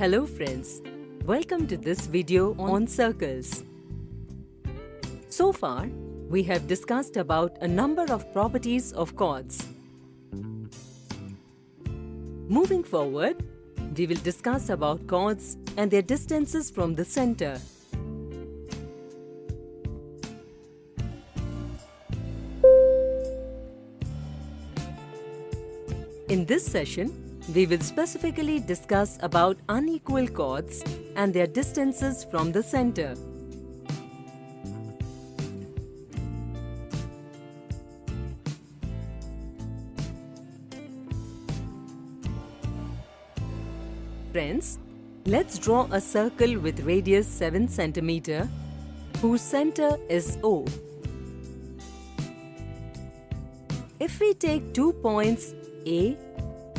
Hello friends, welcome to this video on circles. So far, we have discussed about a number of properties of chords. Moving forward, we will discuss about chords and their distances from the center. In this session, we will specifically discuss about unequal chords and their distances from the center. Friends, let's draw a circle with radius 7 cm whose center is O. If we take 2 points A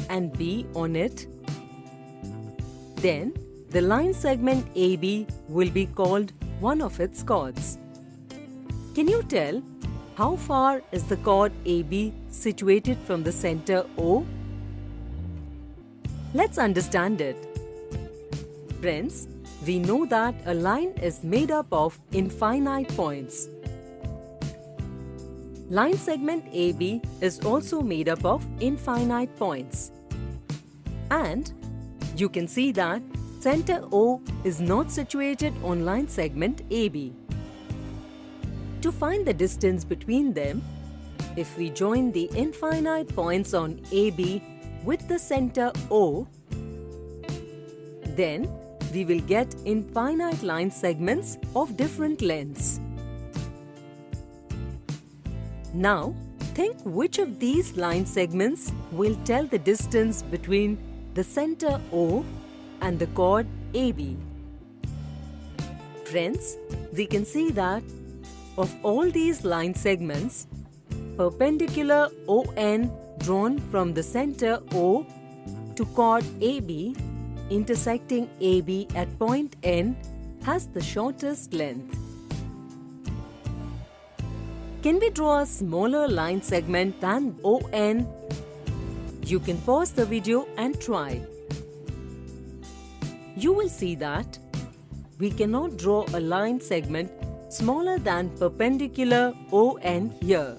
and B on it, then the line segment AB will be called one of its chords. Can you tell how far is the chord AB situated from the center O? Let's understand it. Friends, we know that a line is made up of infinite points. Line segment AB is also made up of infinite points. And you can see that center O is not situated on line segment AB. To find the distance between them, if we join the infinite points on AB with the center O, then we will get infinite line segments of different lengths. Now, think which of these line segments will tell the distance between the center O and the chord AB. Friends, we can see that of all these line segments, perpendicular ON drawn from the center O to chord AB intersecting AB at point N has the shortest length. Can we draw a smaller line segment than ON? You can pause the video and try. You will see that we cannot draw a line segment smaller than perpendicular ON here.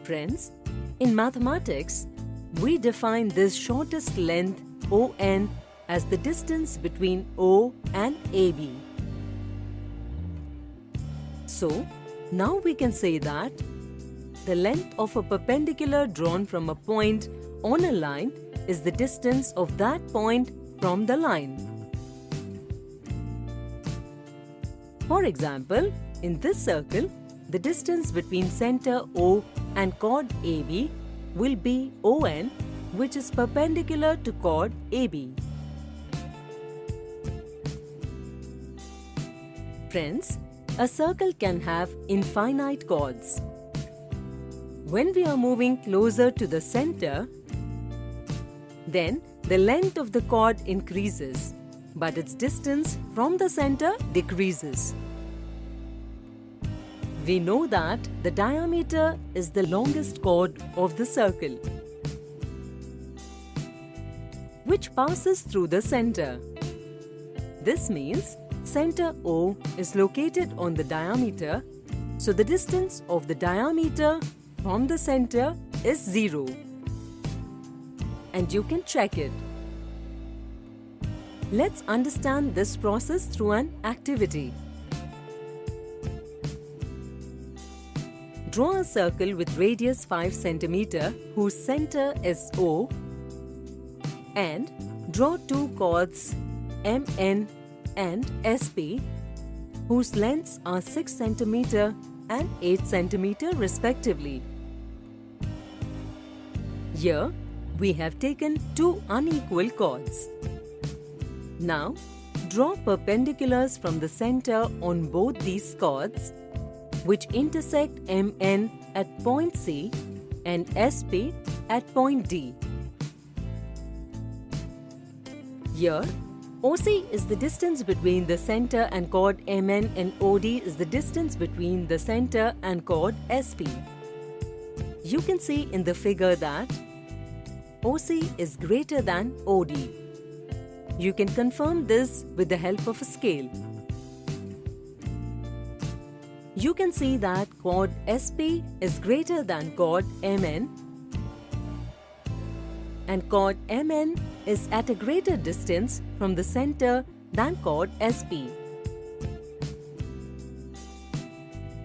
Friends, in mathematics, we define this shortest length ON as the distance between O and AB. So, now we can say that the length of a perpendicular drawn from a point on a line is the distance of that point from the line. For example, in this circle, the distance between center O and chord AB will be ON, which is perpendicular to chord AB. Friends, a circle can have infinite chords. When we are moving closer to the center, then the length of the chord increases, but its distance from the center decreases. We know that the diameter is the longest chord of the circle, which passes through the center. This means center O is located on the diameter, so the distance of the diameter from the center is 0. And you can check it. Let's understand this process through an activity. Draw a circle with radius 5 cm whose center is O, and draw two chords MN and SP whose lengths are 6 cm and 8 cm respectively. Here, we have taken two unequal chords. Now, draw perpendiculars from the center on both these chords, which intersect MN at point C and SP at point D. Here, OC is the distance between the center and chord MN, and OD is the distance between the center and chord SP. You can see in the figure that OC is greater than OD. you can confirm this with the help of a scale. You can see that chord SP is greater than chord MN, and chord MN is at a greater distance from the center than chord SP.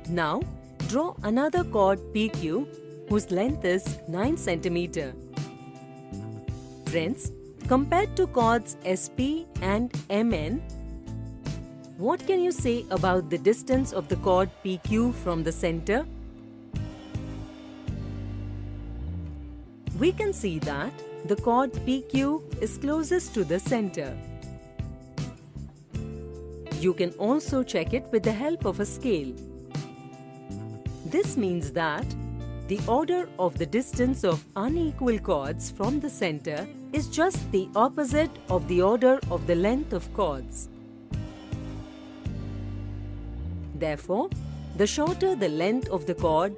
Now, draw another chord PQ whose length is 9 cm. Friends, compared to chords SP and MN, what can you say about the distance of the chord PQ from the center? We can see that the chord PQ is closest to the center. You can also check it with the help of a scale. This means that the order of the distance of unequal chords from the center is just the opposite of the order of the length of chords. Therefore, the shorter the length of the chord,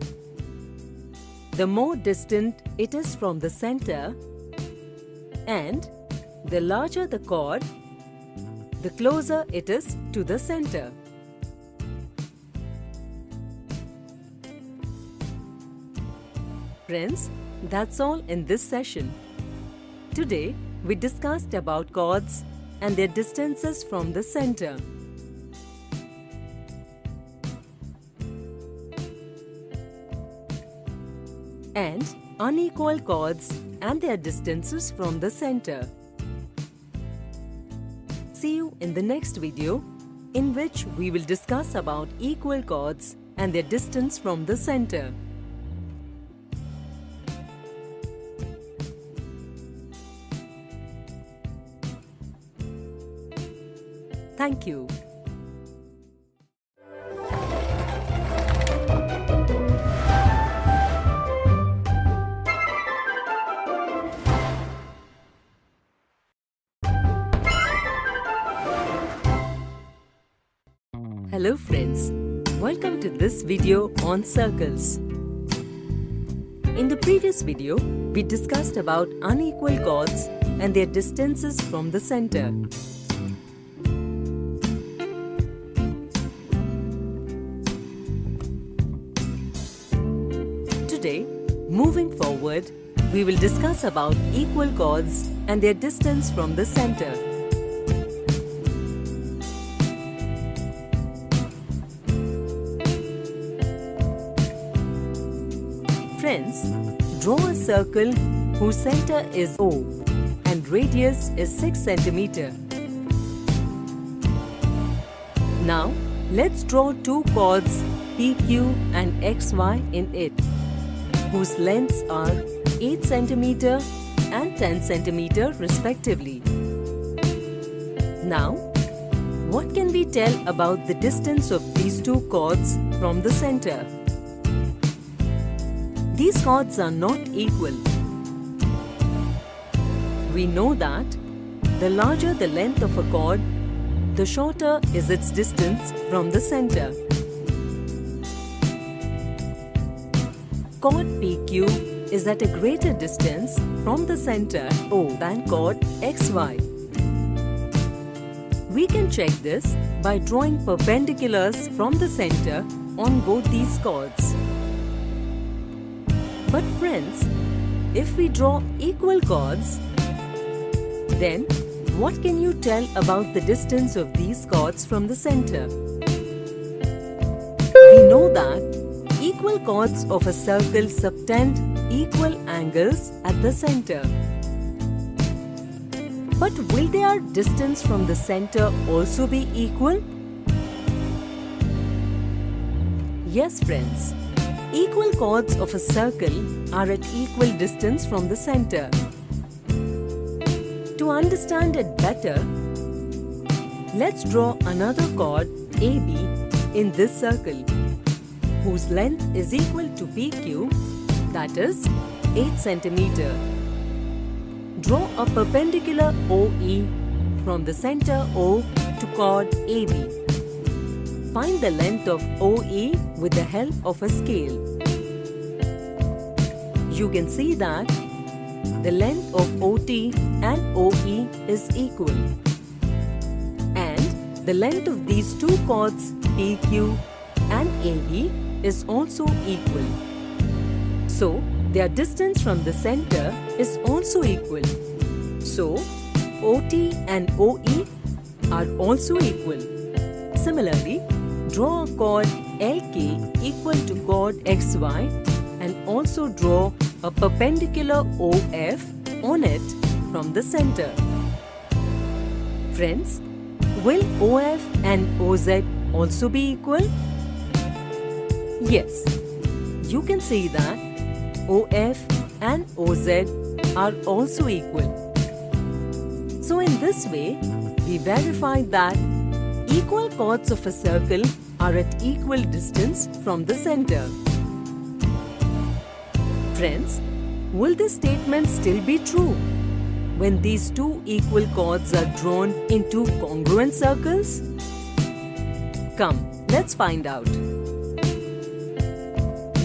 the more distant it is from the center, and the larger the chord, the closer it is to the center. Friends, that's all in this session. Today, we discussed about chords and their distances from the center. And unequal chords and their distances from the center. See you in the next video, in which we will discuss about equal chords and their distance from the center. Thank you. Hello friends, welcome to this video on circles. In the previous video, we discussed about unequal chords and their distances from the center. Today, moving forward, we will discuss about equal chords and their distance from the center. Friends, draw a circle whose center is O and radius is 6 cm. Now, let's draw two chords PQ and XY in it, whose lengths are 8 cm and 10 cm respectively. Now, what can we tell about the distance of these two chords from the center? These chords are not equal. We know that the larger the length of a chord, the shorter is its distance from the center. Chord PQ is at a greater distance from the center O than chord XY. We can check this by drawing perpendiculars from the center on both these chords. But friends, if we draw equal chords, then what can you tell about the distance of these chords from the center? We know that equal chords of a circle subtend equal angles at the center. But will their distance from the center also be equal? Yes, friends. Equal chords of a circle are at equal distance from the center. To understand it better, let's draw another chord AB in this circle, whose length is equal to PQ, that is 8 cm. Draw a perpendicular OE from the center O to chord AB. Find the length of OE with the help of a scale. You can see that the length of OT and OE is equal. And the length of these two chords PQ and AB is also equal. So, their distance from the center is also equal. So, OT and OE are also equal. Similarly, draw a chord LK equal to chord XY and also draw a perpendicular OF on it from the center. Friends, will OF and OZ also be equal? Yes, you can see that OF and OZ are also equal. So in this way, we verify that equal chords of a circle are at equal distance from the center. Friends, will this statement still be true when these two equal chords are drawn in two congruent circles? Come, let's find out.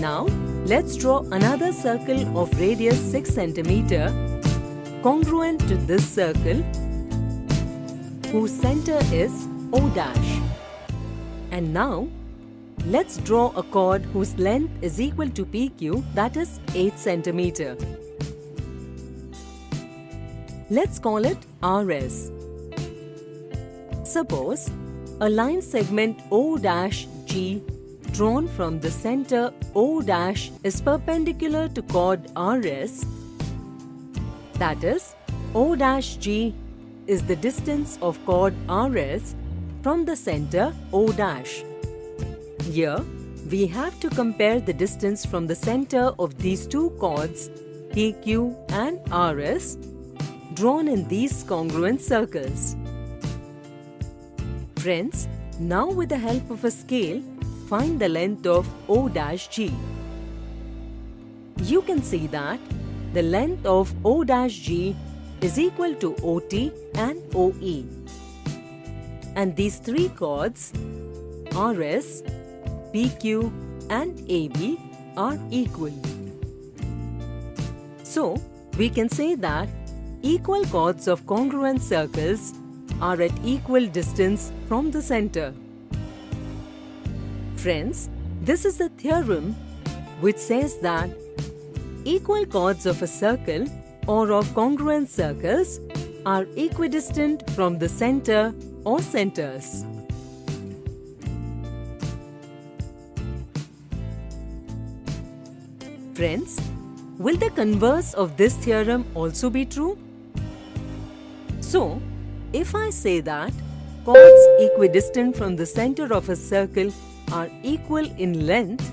Now, let's draw another circle of radius 6 cm congruent to this circle whose center is O dash. And now, let's draw a chord whose length is equal to PQ, that is 8 cm. Let's call it RS. Suppose a line segment O dash G drawn from the center O dash is perpendicular to chord RS. That is, O dash G is the distance of chord RS from the center O dash. Here, we have to compare the distance from the center of these two chords PQ and RS drawn in these congruent circles. Friends, now with the help of a scale, find the length of O dash G. You can see that the length of O dash G is equal to OT and OE. And these three chords, RS, PQ and AB, are equal. So, we can say that equal chords of congruent circles are at equal distance from the center. Friends, this is the theorem which says that equal chords of a circle or of congruent circles are equidistant from the center or centers. Friends, will the converse of this theorem also be true? So, if I say that chords equidistant from the center of a circle are equal in length,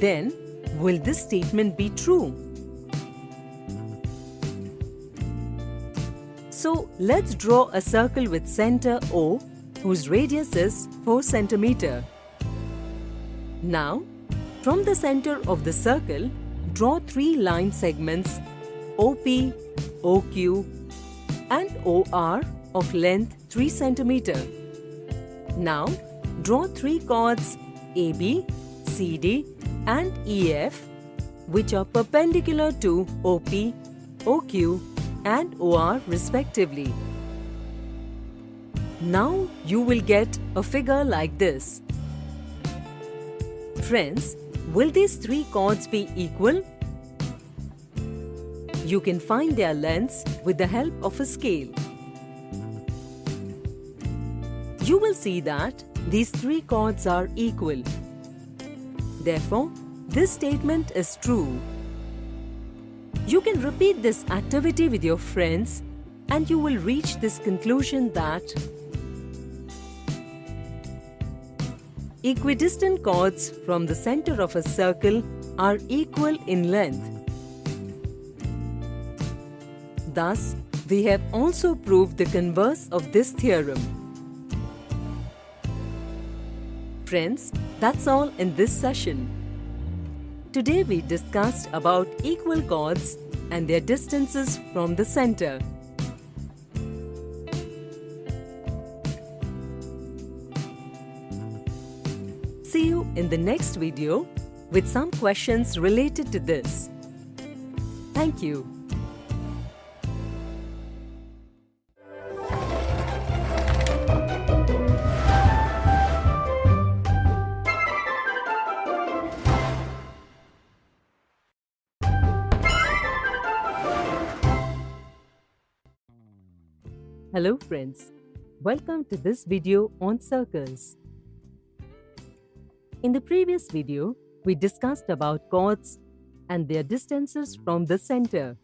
then will this statement be true? So, let's draw a circle with center O whose radius is 4 cm. Now, from the center of the circle, draw three line segments OP, OQ and OR of length 3 cm. Now, draw three chords AB, CD and EF which are perpendicular to OP, OQ and OR respectively. Now you will get a figure like this. Friends, will these three chords be equal? You can find their lengths with the help of a scale. You will see that these three chords are equal. Therefore, this statement is true. You can repeat this activity with your friends and you will reach this conclusion that equidistant chords from the center of a circle are equal in length. Thus, we have also proved the converse of this theorem. Friends, that's all in this session. Today we discussed about equal chords and their distances from the center. See you in the next video with some questions related to this. Thank you. Hello friends, welcome to this video on circles. In the previous video, we discussed about chords and their distances from the center.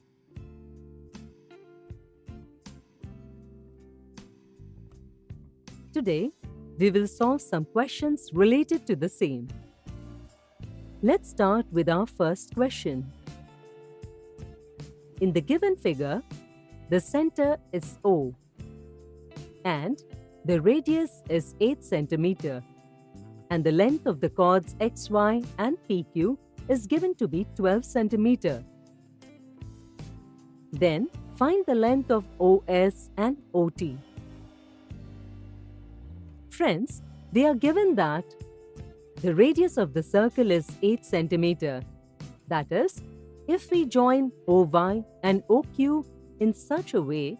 Today, we will solve some questions related to the same. Let's start with our first question. In the given figure, the center is O and the radius is 8 cm and the length of the chords XY and PQ is given to be 12 cm. Then find the length of OS and OT. Friends, they are given that the radius of the circle is 8 cm. That is, if we join OY and OQ in such a way,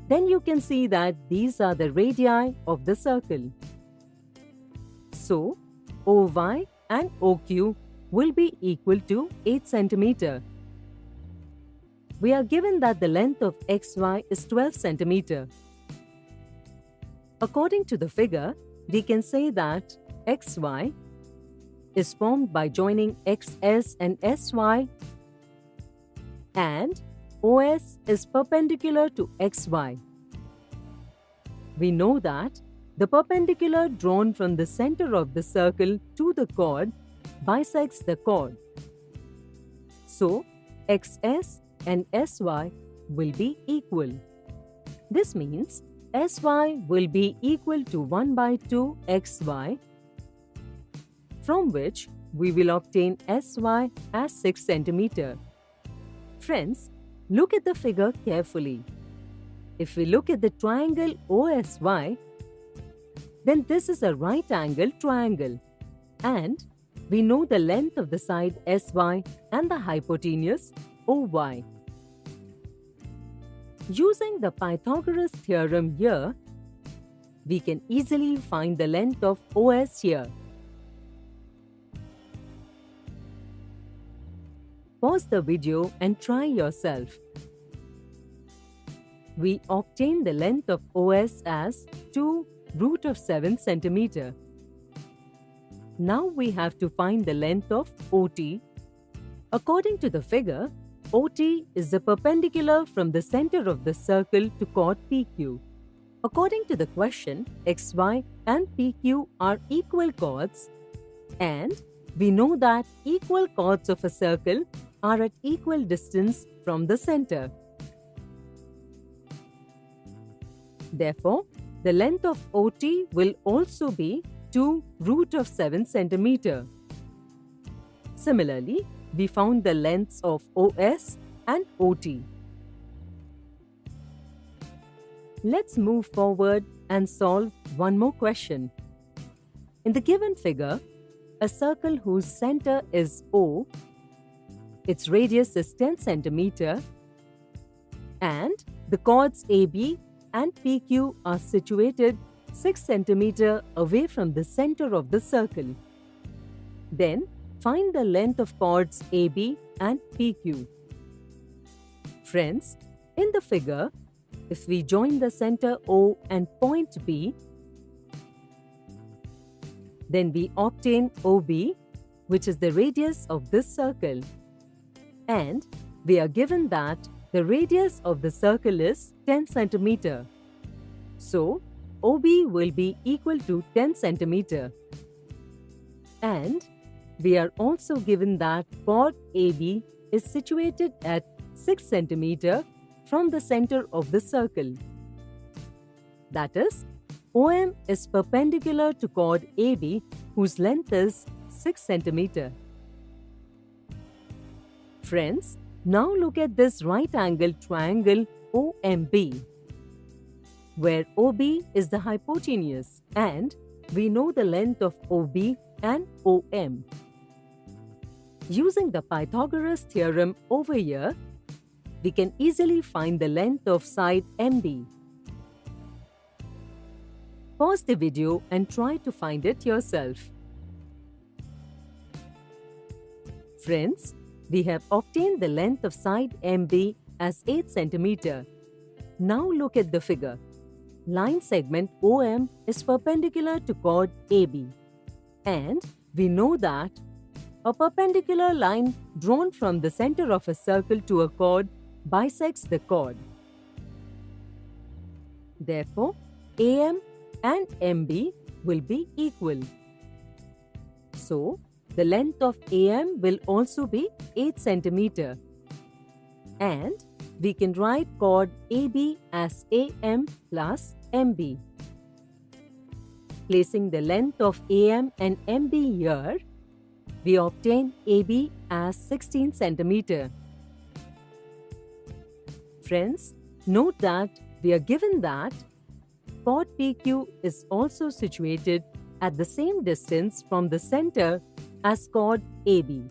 then you can see that these are the radii of the circle. So, OY and OQ will be equal to 8 cm. We are given that the length of XY is 12 cm. According to the figure, we can say that XY is formed by joining XS and SY, and OS is perpendicular to XY. We know that the perpendicular drawn from the center of the circle to the chord bisects the chord. So, XS and SY will be equal. This means SY will be equal to 1/2 XY, from which we will obtain SY as 6 cm. Friends, look at the figure carefully. If we look at the triangle OSY, then this is a right angle triangle, and we know the length of the side SY and the hypotenuse OY. Using the Pythagoras theorem here, we can easily find the length of OS here. Pause the video and try yourself. We obtain the length of OS as 2√7 cm. Now we have to find the length of OT. According to the figure, OT is the perpendicular from the center of the circle to chord PQ. According to the question, XY and PQ are equal chords, and we know that equal chords of a circle are at equal distance from the center. Therefore, the length of OT will also be 2√7 cm. Similarly, we found the lengths of OS and OT. Let's move forward and solve one more question. In the given figure, a circle whose center is O, its radius is 10 cm, and the chords AB and PQ are situated 6 cm away from the center of the circle. Then, find the length of chords AB and PQ. Friends, in the figure, if we join the center O and point B, then we obtain OB, which is the radius of this circle. And we are given that the radius of the circle is 10 cm. So, OB will be equal to 10 cm. And we are also given that chord AB is situated at 6 cm from the center of the circle. That is, OM is perpendicular to chord AB, whose length is 6 cm. Friends, now look at this right-angled triangle OMB, where OB is the hypotenuse and we know the length of OB and OM. Using the Pythagoras theorem over here, we can easily find the length of side MB. Pause the video and try to find it yourself. Friends, we have obtained the length of side MB as 8 cm. Now look at the figure. Line segment OM is perpendicular to chord AB. And we know that a perpendicular line drawn from the center of a circle to a chord bisects the chord. Therefore, AM and MB will be equal. So, the length of AM will also be 8 cm. And we can write chord AB as AM plus MB. Placing the length of AM and MB here, we obtain AB as 16 cm. Friends, note that we are given that chord PQ is also situated at the same distance from the center as chord AB.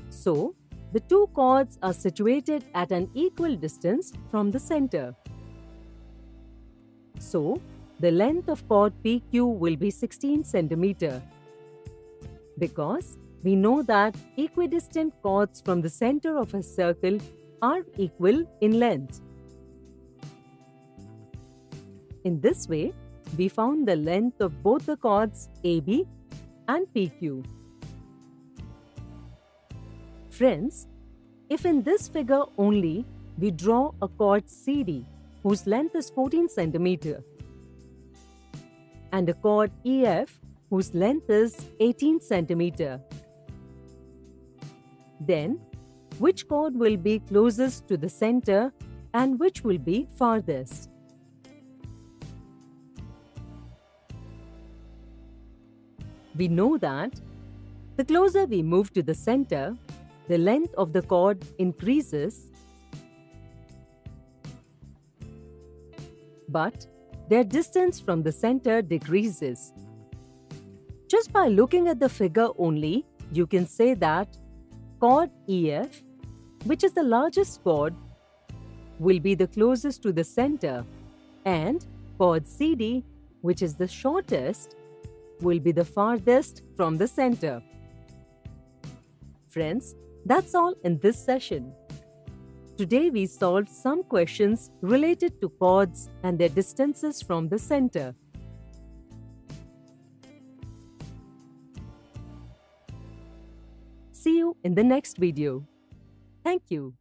So, the two chords are situated at an equal distance from the center. So, the length of chord PQ will be 16 cm. Because we know that equidistant chords from the center of a circle are equal in length. In this way, we found the length of both the chords AB and PQ. Friends, if in this figure only we draw a chord CD whose length is 14 cm and a chord EF whose length is 18 cm, then which chord will be closest to the center and which will be farthest? We know that the closer we move to the center, the length of the chord increases, but their distance from the center decreases. Just by looking at the figure only, you can say that chord EF, which is the largest chord, will be the closest to the center, and chord CD, which is the shortest, will be the farthest from the center. Friends, that's all in this session. Today we solved some questions related to chords and their distances from the center. See you in the next video. Thank you.